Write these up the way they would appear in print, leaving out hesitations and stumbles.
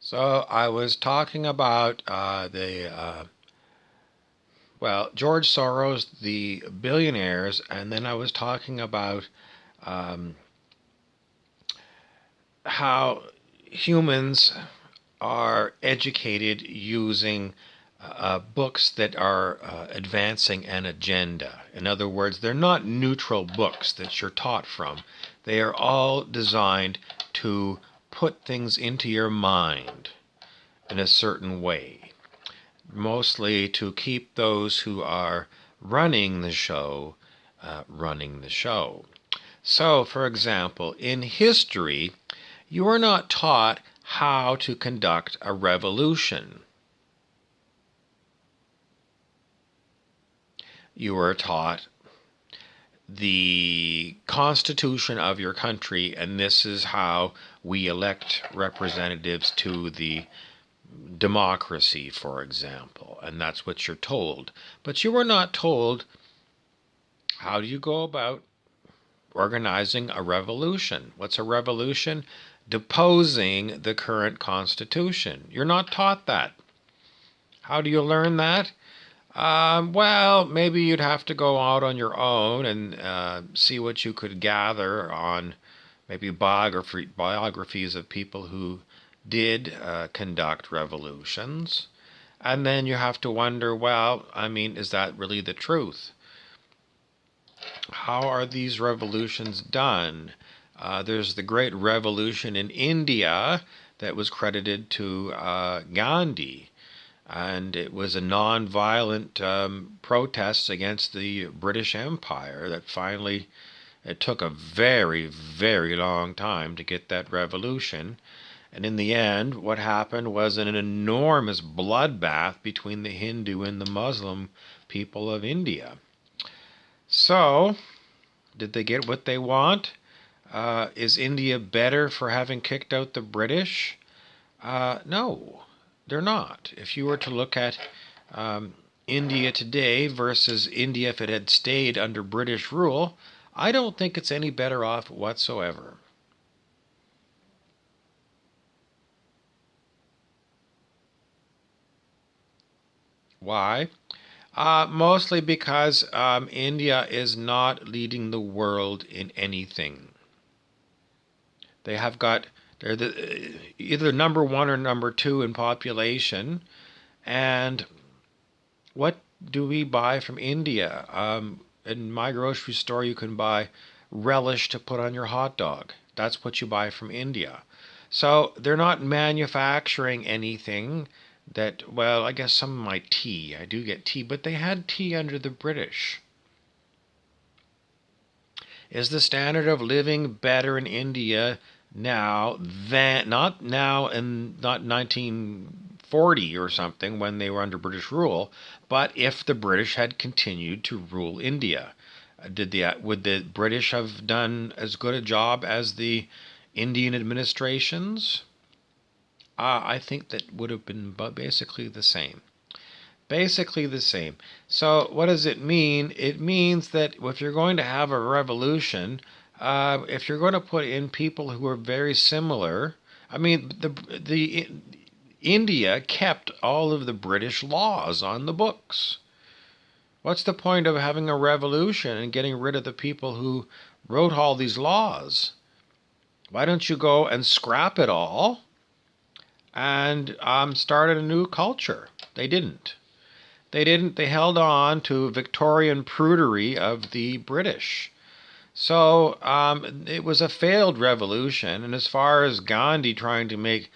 So I was talking about George Soros, the billionaires, and then I was talking about um, how humans are educated using books that are advancing an agenda. In other words, they're not neutral books that you're taught from. They are all designed to put things into your mind in a certain way, mostly to keep those who are running the show running the show. So, for example, in history, you are not taught how to conduct a revolution. You are taught the constitution of your country, and this is how we elect representatives to the democracy, for example, and that's what you're told. But you are not told how do you go about organizing a revolution. What's a revolution? Deposing the current constitution. You're not taught that. How do you learn that? Well, maybe you'd have to go out on your own and see what you could gather on maybe biographies of people who did conduct revolutions. And then you have to wonder, well, I mean, is that really the truth? How are these revolutions done? There's the great revolution in India that was credited to Gandhi, and it was a non-violent protest against the British Empire that finally, it took a very, very long time to get that revolution. And in the end, what happened was an enormous bloodbath between the Hindu and the Muslim people of India. So, did they get what they want? Is India better for having kicked out the British? No, they're not. If you were to look at India today versus India if it had stayed under British rule, I don't think it's any better off whatsoever. Why? Mostly because India is not leading the world in anything. They have got they're either number one or number two in population. And what do we buy from India? In my grocery store, you can buy relish to put on your hot dog. That's what you buy from India. So they're not manufacturing anything that, well, I guess some of my tea. I do get tea, but they had tea under the British. Is the standard of living better in India now than, not now and not 1940 or something when they were under British rule, but if the British had continued to rule India? Would the British have done as good a job as the Indian administrations? I think that would have been basically the same. Basically the same. So what does it mean? It means that if you're going to have a revolution, if you're going to put in people who are very similar, I mean, the India kept all of the British laws on the books. What's the point of having a revolution and getting rid of the people who wrote all these laws? Why don't you go and scrap it all and start a new culture? They didn't. They didn't. They held on to Victorian prudery of the British. So it was a failed revolution. And as far as Gandhi trying to make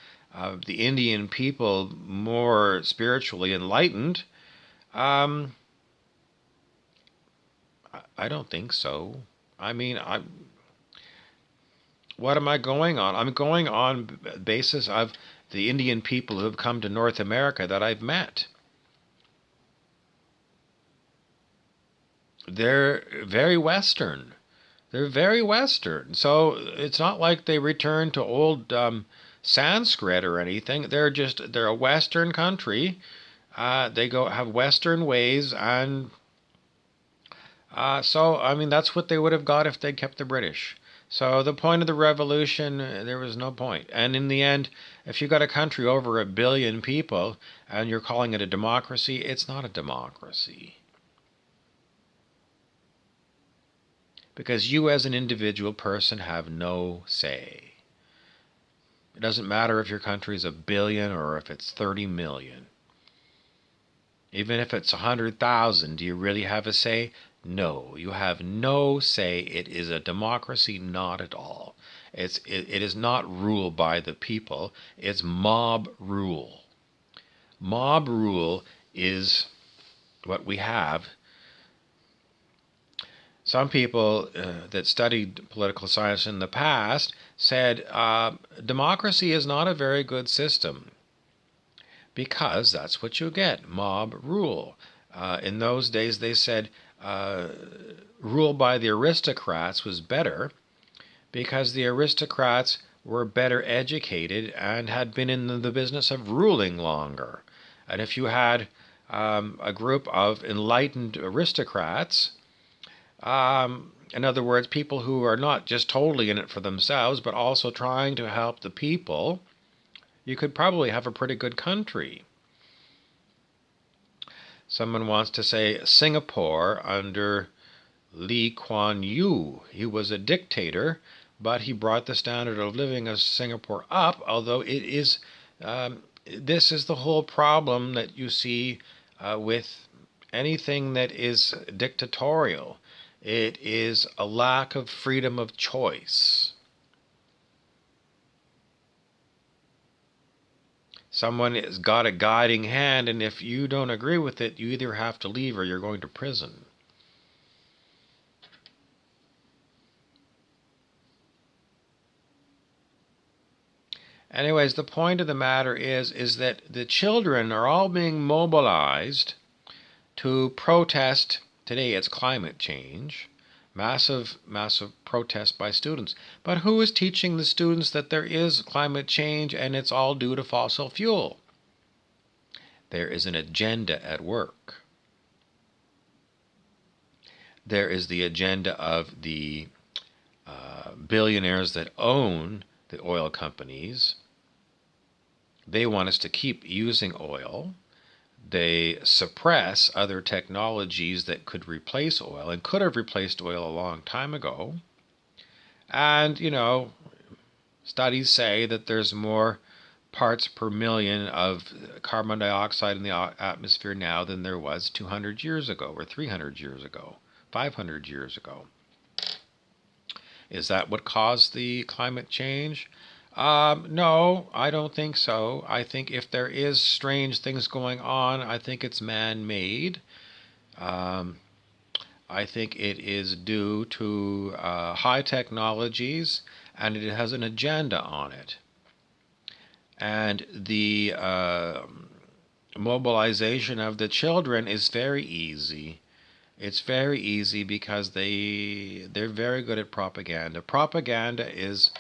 the Indian people more spiritually enlightened, um, I don't think so. I mean, what am I going on? I'm going on basis of the Indian people who have come to North America that I've met. They're very Western. They're very Western. So it's not like they return to old Sanskrit or anything. They're a Western country. They go have Western ways, and so I mean that's what they would have got if they kept the British. So the point of the revolution, there was no point. And in the end, if you got a country over 1 billion people and you're calling it a democracy, it's not a democracy. Because you as an individual person have no say. It doesn't matter if your country is 1 billion or if it's 30 million. Even if it's 100,000, do you really have a say? No, you have no say. It is a democracy, not at all. It is not ruled by the people. It's mob rule. Mob rule is what we have. Some people that studied political science in the past said democracy is not a very good system because that's what you get, mob rule. In those days, they said rule by the aristocrats was better because the aristocrats were better educated and had been in the business of ruling longer. And if you had a group of enlightened aristocrats, in other words, people who are not just totally in it for themselves, but also trying to help the people, you could probably have a pretty good country. Someone wants to say Singapore under Lee Kuan Yew. He was a dictator, but he brought the standard of living of Singapore up, although it is, this is the whole problem that you see with anything that is dictatorial. It is a lack of freedom of choice. Someone has got a guiding hand, and if you don't agree with it, you either have to leave or you're going to prison. Anyways, the point of the matter is that the children are all being mobilized to protest. Today it's climate change. Massive protest by students. But who is teaching the students that there is climate change and it's all due to fossil fuel? There is an agenda at work. There is the agenda of the billionaires that own the oil companies. They want us to keep using oil. They suppress other technologies that could replace oil and could have replaced oil a long time ago. And, studies say that there's more parts per million of carbon dioxide in the atmosphere now than there was 200 years ago or 300 years ago, 500 years ago. Is that what caused the climate change? No, I don't think so. I think if there is strange things going on, I think it's man-made. I think it is due to high technologies, and it has an agenda on it. And the mobilization of the children is very easy. It's very easy because they're very good at propaganda. Propaganda is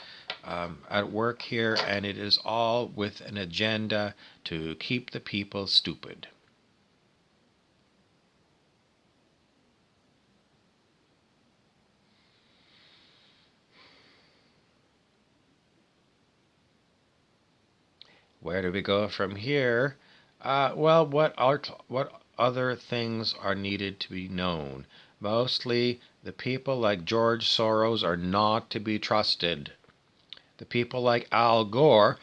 at work here, and it is all with an agenda to keep the people stupid. Where do we go from here? Well, what other things are needed to be known? Mostly, the people like George Soros are not to be trusted. The people like Al Gore,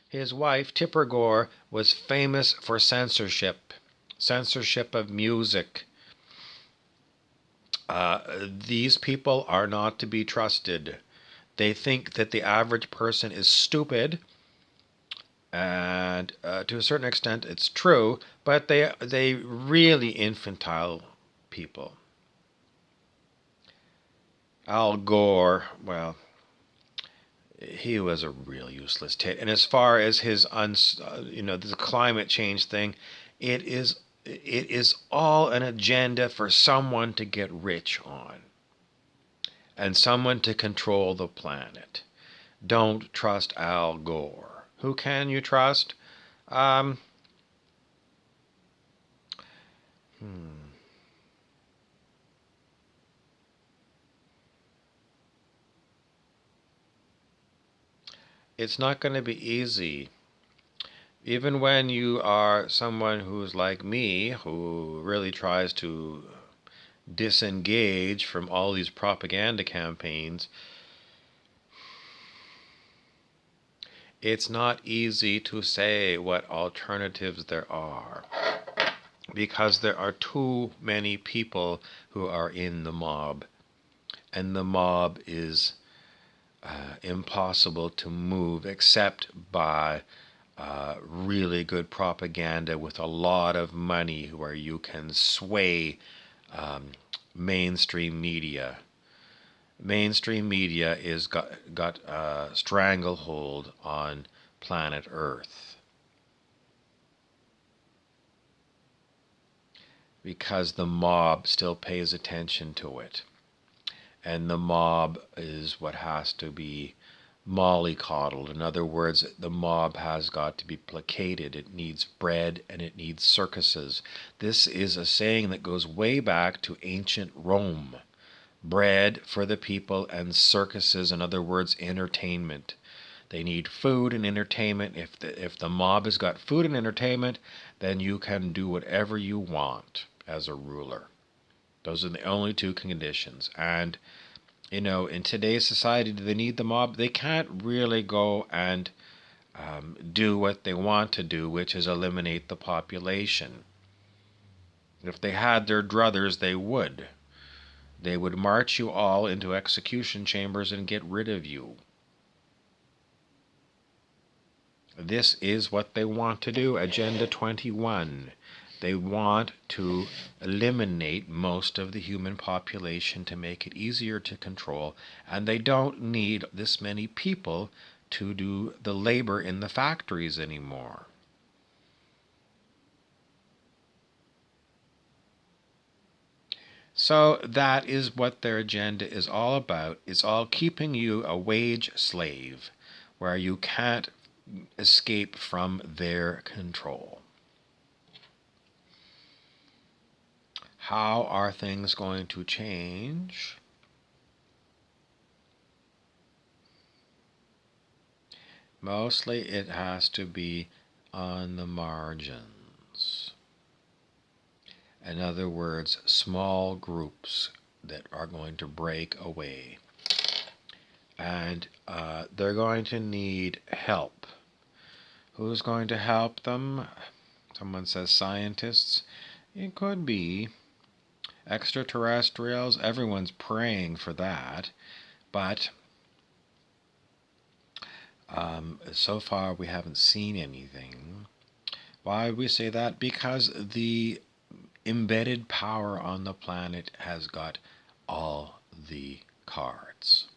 his wife Tipper Gore, was famous for censorship of music. These people are not to be trusted. They think that the average person is stupid, and to a certain extent it's true, but they really infantile people. Al Gore, well, he was a real useless tit. And as far as his the climate change thing, it is all an agenda for someone to get rich on and someone to control the planet. Don't trust Al Gore. Who can you trust? Um, hmm. It's not going to be easy. Even when you are someone who's like me, who really tries to disengage from all these propaganda campaigns, it's not easy to say what alternatives there are because there are too many people who are in the mob, and the mob is impossible to move except by really good propaganda with a lot of money where you can sway um, mainstream media. Mainstream media is got a stranglehold on planet Earth because the mob still pays attention to it. And the mob is what has to be mollycoddled. In other words, the mob has got to be placated. It needs bread and it needs circuses. This is a saying that goes way back to ancient Rome. Bread for the people and circuses, in other words, entertainment. They need food and entertainment. If the mob has got food and entertainment, then you can do whatever you want as a ruler. Those are the only two conditions. And in today's society, do they need the mob? They can't really go and do what they want to do, which is eliminate the population. If they had their druthers, they would. They would march you all into execution chambers and get rid of you. This is what they want to do, Agenda 21. They want to eliminate most of the human population to make it easier to control, and they don't need this many people to do the labor in the factories anymore. So that is what their agenda is all about. It's all keeping you a wage slave where you can't escape from their control. How are things going to change? Mostly it has to be on the margins. In other words, small groups that are going to break away. And they're going to need help. Who's going to help them? Someone says scientists. It could be extraterrestrials. Everyone's praying for that. But so far we haven't seen anything. Why would we say that? Because the embedded power on the planet has got all the cards.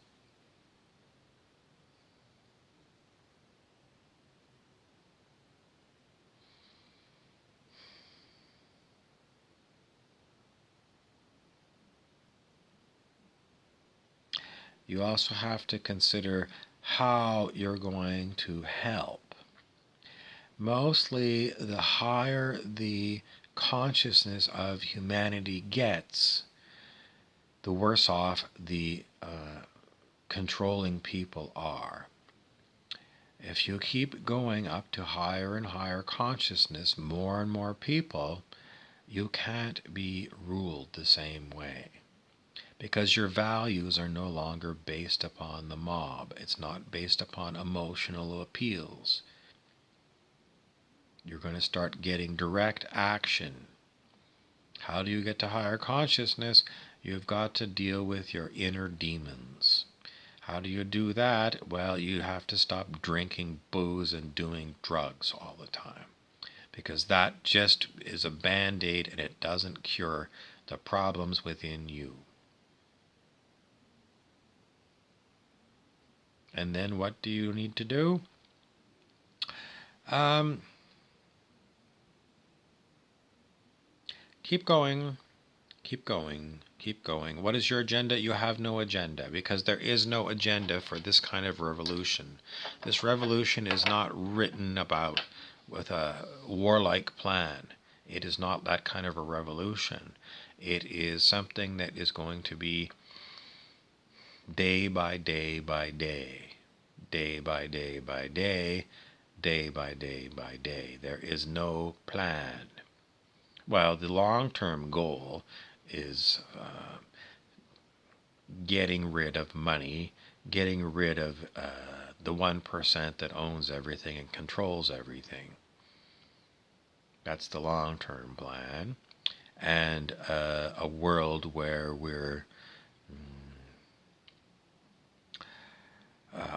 You also have to consider how you're going to help. Mostly, the higher the consciousness of humanity gets, the worse off the controlling people are. If you keep going up to higher and higher consciousness, more and more people, you can't be ruled the same way. Because your values are no longer based upon the mob. It's not based upon emotional appeals. You're going to start getting direct action. How do you get to higher consciousness? You've got to deal with your inner demons. How do you do that? Well, you have to stop drinking booze and doing drugs all the time. Because that just is a band-aid and it doesn't cure the problems within you. And then what do you need to do? Keep going, keep going, keep going. What is your agenda? You have no agenda because there is no agenda for this kind of revolution. This revolution is not written about with a warlike plan. It is not that kind of a revolution. It is something that is going to be day by day by day. day by day by day, day by day by day. There is no plan. Well, the long term goal is getting rid of money, getting rid of the 1% that owns everything and controls everything. That's the long term plan. And a world where we're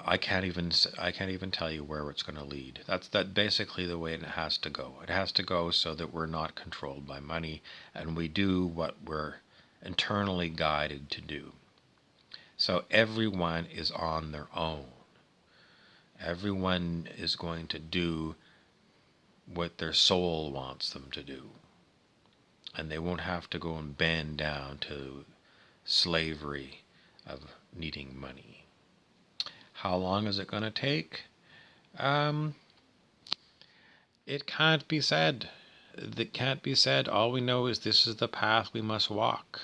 I can't even tell you where it's going to lead. That's basically the way it has to go. It has to go so that we're not controlled by money and we do what we're internally guided to do. So everyone is on their own. Everyone is going to do what their soul wants them to do. And they won't have to go and bend down to slavery of needing money. How long is it going to take? Um, it can't be said. It can't be said. All we know is this is the path we must walk.